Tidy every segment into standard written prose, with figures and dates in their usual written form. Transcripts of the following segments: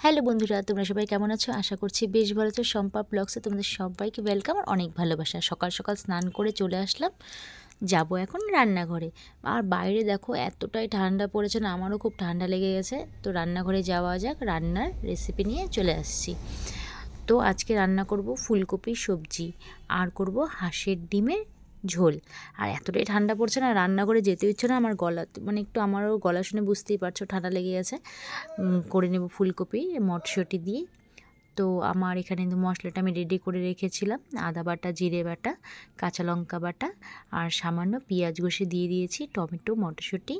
Hello বন্ধুরা, তোমরা সবাই কেমন আছো? আশা করছি বেশ ভালো আছো। শম্পা ব্লগসে তোমাদের সবাইকে ওয়েলকাম আর অনেক ভালোবাসা। সকাল সকাল স্নান করে চলে আসলাম, যাব এখন রান্নাঘরে। আর বাইরে দেখো এতটাই ঠান্ডা পড়েছে না, আমারও খুব ঠান্ডা লেগে গেছে। তো রান্নাঘরে যাওয়া যাক, রান্নার রেসিপি নিয়ে চলে আসছি। তো আজকে রান্না করব ফুলকপির সবজি আর করব হাঁসের ডিমের ঝোল। আর এতটাই ঠান্ডা পড়ছে না, রান্নাঘরে যেতে ইচ্ছে না আমার। গলা মানে একটু, আমারও গলা শুনে বুঝতেই পারছো ঠান্ডা লেগে গেছে। করে নেব ফুলকপি মটরশুঁটি দিয়ে। তো আমার এখানে কিন্তু মশলাটা আমি রেডি করে রেখেছিলাম। আদা বাটা, জিরে বাটা, কাঁচা লঙ্কা বাটা আর সামান্য পেঁয়াজ ঘষে দিয়ে দিয়েছি, টমেটো, মটরশুঁটি,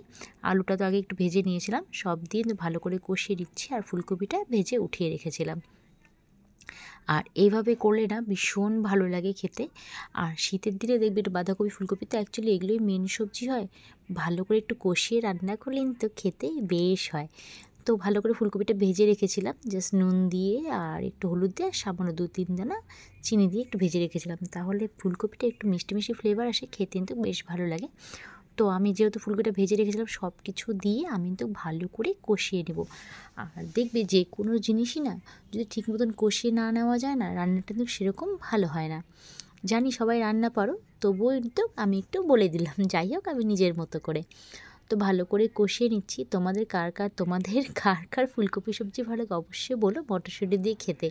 আলুটা তো আগে একটু ভেজে নিয়েছিলাম, সব দিয়ে ভালো করে কষিয়ে নিচ্ছি। আর ফুলকপিটা ভেজে উঠিয়ে রেখেছিলাম। আর এইভাবে করলে না ভীষণ ভালো লাগে খেতে। আর শীতের দিনে দেখবে একটু বাঁধাকপি, ফুলকপি তো অ্যাকচুয়ালি এগুলোই মেন সবজি হয়। ভালো করে একটু কষিয়ে রান্না করলে কিন্তু খেতে বেশ হয়। তো ভালো করে ফুলকপিটা ভেজে রেখেছিলাম, জাস্ট নুন দিয়ে আর একটু হলুদ দিয়ে সামান্য 2-3 দানা চিনি দিয়ে একটু ভেজে রেখেছিলাম। তাহলে ফুলকপিটা একটু মিষ্টি মিষ্টি ফ্লেভার আসে, খেতে কিন্তু বেশ ভালো লাগে। তো আমি যেহেতু ফুলকপিটা ভেজে রেখেছিলাম, সব কিছু দিয়ে আমি কিন্তু ভালো করে কষিয়ে নেব। আর দেখবে যে কোনো জিনিসই না যদি ঠিক মতন কষিয়ে না নেওয়া যায় না, রান্নাটা কিন্তু সেরকম ভালো হয় না। জানি সবাই রান্না পারো, তবুও কিন্তু আমি একটু বলে দিলাম, যাই হোক আমি নিজের মতো করে। তো ভালো করে কষিয়ে নিচ্ছি। তোমাদের কার কার ফুলকপি সবজি ভালো লাগে অবশ্যই বলো, মটরশুঁটি দিয়ে খেতে।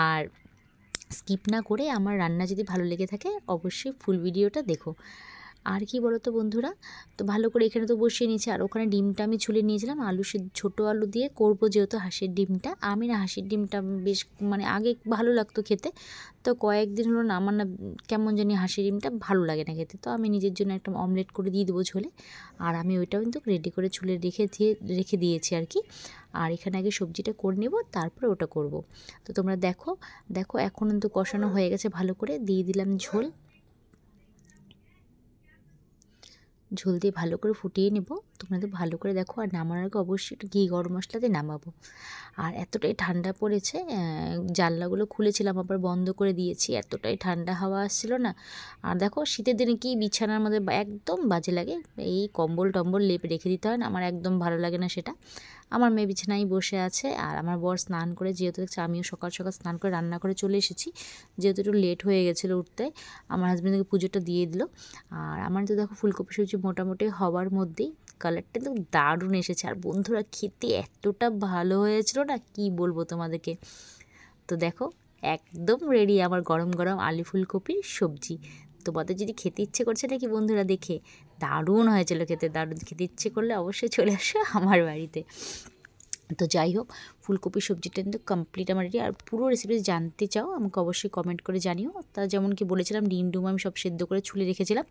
আর স্কিপ না করে আমার রান্না যদি ভালো লেগে থাকে অবশ্যই ফুল ভিডিওটা দেখো। আর কি বলো তো বন্ধুরা, তো ভালো করে এখানে তো বসিয়ে নিয়েছি। আর ওখানে ডিমটা আমি ছুলে নিয়েছিলাম, ছোটো আলু দিয়ে করবো যেহেতু হাঁসের ডিমটা। আমি না হাঁসের ডিমটা বেশ মানে আগে ভালো লাগতো খেতে, তো কয়েকদিন হলো না আমার না কেমন জানি হাঁসের ডিমটা ভালো লাগে না খেতে। তো আমি নিজের জন্য একটা অমলেট করে দিয়ে দেবো ঝোলে। আর আমি ওইটাও কিন্তু রেডি করে ছুলে রেখে দিয়েছি আর কি। আর এখানে আগে সবজিটা করে নেব, তারপরে ওটা করব। তো তোমরা দেখো দেখো এখন কিন্তু কষানো হয়ে গেছে, ভালো করে দিয়ে দিলাম ঝোল। ঝোল দিয়ে ভালো করে ফুটিয়ে নেব। তোমরা তো ভালো করে দেখো। আর নামানোর আগে অবশ্যই একটু ঘি গরম মশলা দিয়ে নামাবো। আর এতটাই ঠান্ডা পড়েছে, জানলাগুলো খুলেছিলাম আবার বন্ধ করে দিয়েছি, এতটাই ঠান্ডা হাওয়া আসছিল না। আর দেখো শীতের দিনে কি বিছানার মধ্যে একদম বাজে লাগে, এই কম্বল টম্বল লেপ রেখে দিতে হয় না, আমার একদম ভালো লাগে না সেটা। আমার মেয়ে বিছানায় বসে আছে আর আমার বর স্নান করে, যেহেতু দেখছি আমিও সকাল সকাল স্নান করে রান্না করে চলে এসেছি, যেহেতু একটু লেট হয়ে গেছিলো উঠতে। আমার হাজব্যান্ডকে পুজোটা দিয়ে দিল। আর আমার তো দেখো ফুলকপি সবজি মোটামুটি হওয়ার মধ্যেই কালারটা তো দারুণ এসেছে। আর বন্ধুরা খেতে এতটা ভালো হয়েছিল না, কি বলবো তোমাদেরকে। তো দেখো একদম রেডি আমার গরম গরম আলু ফুলকপির সবজি। তোমাদের যদি খেতে ইচ্ছে করছে নাকি বন্ধুরা, দেখে দারুণ হয়েছিল খেতে, দারুণ খেতে ইচ্ছে করলে অবশ্যই চলে আসো আমার বাড়িতে। তো যাই হোক, ফুলকপি সবজিটা কিন্তু কমপ্লিট আমার রেডি। আর পুরো রেসিপি জানতে চাও আমাকে অবশ্যই কমেন্ট করে জানিও। তা যেমন কি বলেছিলাম, ডিম আমি সব সেদ্ধ করে ছুলে রেখেছিলাম,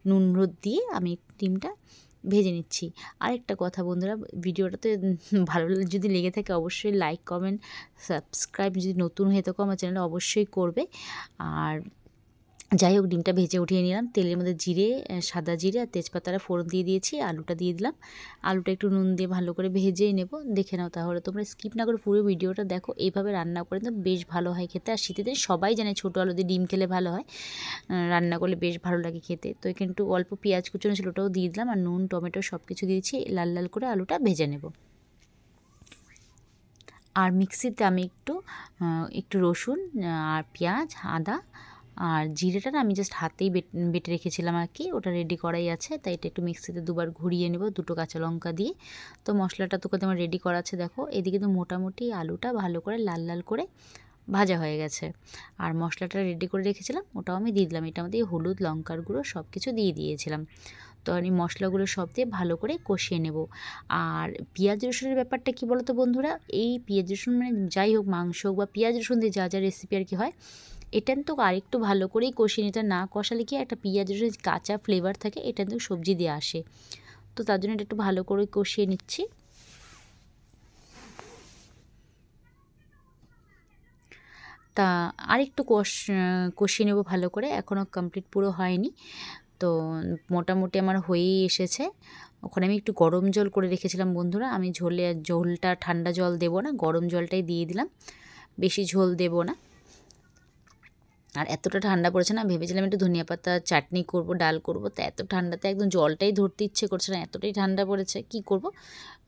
নুন হলুদ দিয়ে আমি ডিমটা ভেজে নিচ্ছি। আরেকটা কথা বন্ধুরা, ভিডিওটাতে ভালো যদি লেগে থাকে অবশ্যই লাইক, কমেন্ট, সাবস্ক্রাইব যদি নতুন হয়ে থাকো আমার চ্যানেলে অবশ্যই করবে। আর যাই হোক, ডিমটা ভেজে উঠিয়ে নিলাম, তেলের মধ্যে জিরে, সাদা জিরে আর তেজপাতাটা ফোড়ন দিয়ে দিয়েছি, আলুটা দিয়ে দিলাম। আলুটা একটু নুন দিয়ে ভালো করে ভেজেই নেব। দেখে নাও তাহলে, তোমরা স্কিপ না করে পুরো ভিডিওটা দেখো। এইভাবে রান্না করে তো বেশ ভালো হয় খেতে। আর শীতের দিন সবাই জানে ছোটো আলু দিয়ে ডিম খেলে ভালো হয়, রান্না করলে বেশ ভালো লাগে খেতে। তো এখানে একটু অল্প পেঁয়াজ কুচনো ছিল, ওটাও দিয়ে দিলাম। আর নুন, টমেটো সব কিছু দিয়েছি, লাল লাল করে আলুটা ভেজে নেব। আর মিক্সিতে আমি একটু রসুন আর পেঁয়াজ, আদা আর জিরেটা না আমি জাস্ট হাতেই বেটে রেখেছিলাম আর কি, ওটা রেডি করাই আছে। তাই এটা একটু মিক্সিতে দুবার ঘুরিয়ে নেব, দুটো কাঁচা লঙ্কা দিয়ে। তো মশলাটা তো আমার রেডি করা আছে দেখো। এদিকে তো মোটামুটি আলুটা ভালো করে লাল লাল করে ভাজা হয়ে গেছে। আর মশলাটা রেডি করে রেখেছিলাম ওটাও আমি দিয়ে দিলাম। এটার মধ্যে হলুদ, লঙ্কার গুঁড়ো সব কিছু দিয়ে দিয়েছিলাম। তো আমি মশলাগুলো সব দিয়ে ভালো করে কষিয়ে নেব। আর পেঁয়াজ রসুনের ব্যাপারটা কী বলো তো বন্ধুরা, এই পেঁয়াজ রসুন মানে যাই হোক মাংস হোক বা পেঁয়াজ রসুন দিয়ে যা যা রেসিপি আর কি হয়, এটা তো আরেকটু ভালো করেই কষিয়ে নিতে, না কষালে কি একটা পেঁয়াজ রসুনের কাঁচা ফ্লেভার থাকে, এটা কিন্তু সবজি দিয়ে আসে। তো তার জন্য এটা একটু ভালো করে কষিয়ে নিচ্ছি। তা আরেকটু কষিয়ে নেব ভালো করে, এখনও কমপ্লিট পুরো হয়নি। তো মোটামুটি আমার হয়েই এসেছে। ওখানে আমি একটু গরম জল করে রেখেছিলাম বন্ধুরা, আমি ঝোলটা ঠান্ডা জল দেবো না, গরম জলটাই দিয়ে দিলাম, বেশি ঝোল দেবো না। আর এতটা ঠান্ডা পড়েছে না, ভেবেছিলাম একটু ধনিয়া পাতা চাটনি করব, ডাল করব, তো এত ঠান্ডাতে একদম জলটাই ধরতে ইচ্ছে করছে না, এতটাই ঠান্ডা পড়েছে। কি করব,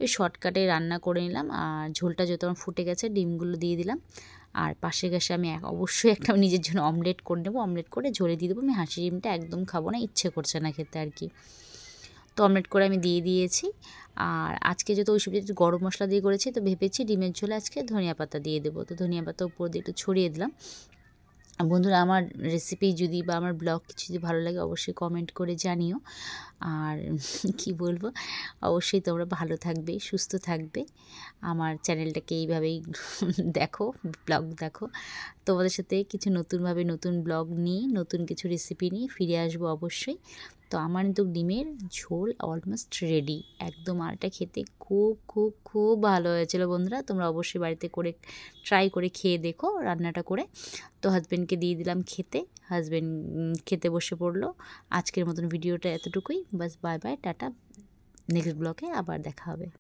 ওই শর্টকাটে রান্না করে নিলাম। আর ঝোলটা যত আমার ফুটে গেছে, ডিমগুলো দিয়ে দিলাম। আর পাশের গ্যাসে আমি অবশ্যই একটা নিজের জন্য অমলেট করে নেবো, অমলেট করে ঝোলে দিয়ে দেবো। আমি হাঁসের ডিমটা একদম খাবো না, ইচ্ছে করছে না খেতে আর কি। তো অমলেট করে আমি দিয়ে দিয়েছি। আর আজকে যেহেতু ওই সবজি একটু গরম মশলা দিয়ে করেছি, তো ভেবেছি ডিমের ঝোলে আজকে ধনিয়া পাতা দিয়ে দেবো। তো ধনিয়া পাতা উপর দিয়ে একটু ছড়িয়ে দিলাম। বন্ধুরা, আমার রেসিপি যদি বা আমার ব্লগ কিছু যদি ভালো লাগে, অবশ্যই কমেন্ট করে জানিও। আর কি বলবো, অবশ্যই তোমরা ভালো থাকবে, সুস্থ থাকবে, আমার চ্যানেলটাকে এইভাবেই দেখো, ব্লগ দেখো। তোমাদের সাথে কিছু নতুনভাবে নতুন ব্লগ নিয়ে, নতুন কিছু রেসিপি নিয়ে ফিরে আসবো অবশ্যই। তো আমার কিন্তু ডিমের ঝোল অলমোস্ট রেডি একদম। আর এটা খেতে খুব খুব খুব ভালো হয়েছিল বন্ধুরা। তোমরা অবশ্যই বাড়িতে করে ট্রাই করে খেয়ে দেখো রান্নাটা করে। তো হাজব্যান্ডকে দিয়ে দিলাম খেতে, হাজব্যান্ড খেতে বসে পড়লো। আজকের মতন ভিডিওটা এতটুকুই, বাস, বাই বাই, টাটা। নেক্সট ব্লগে আবার দেখা হবে।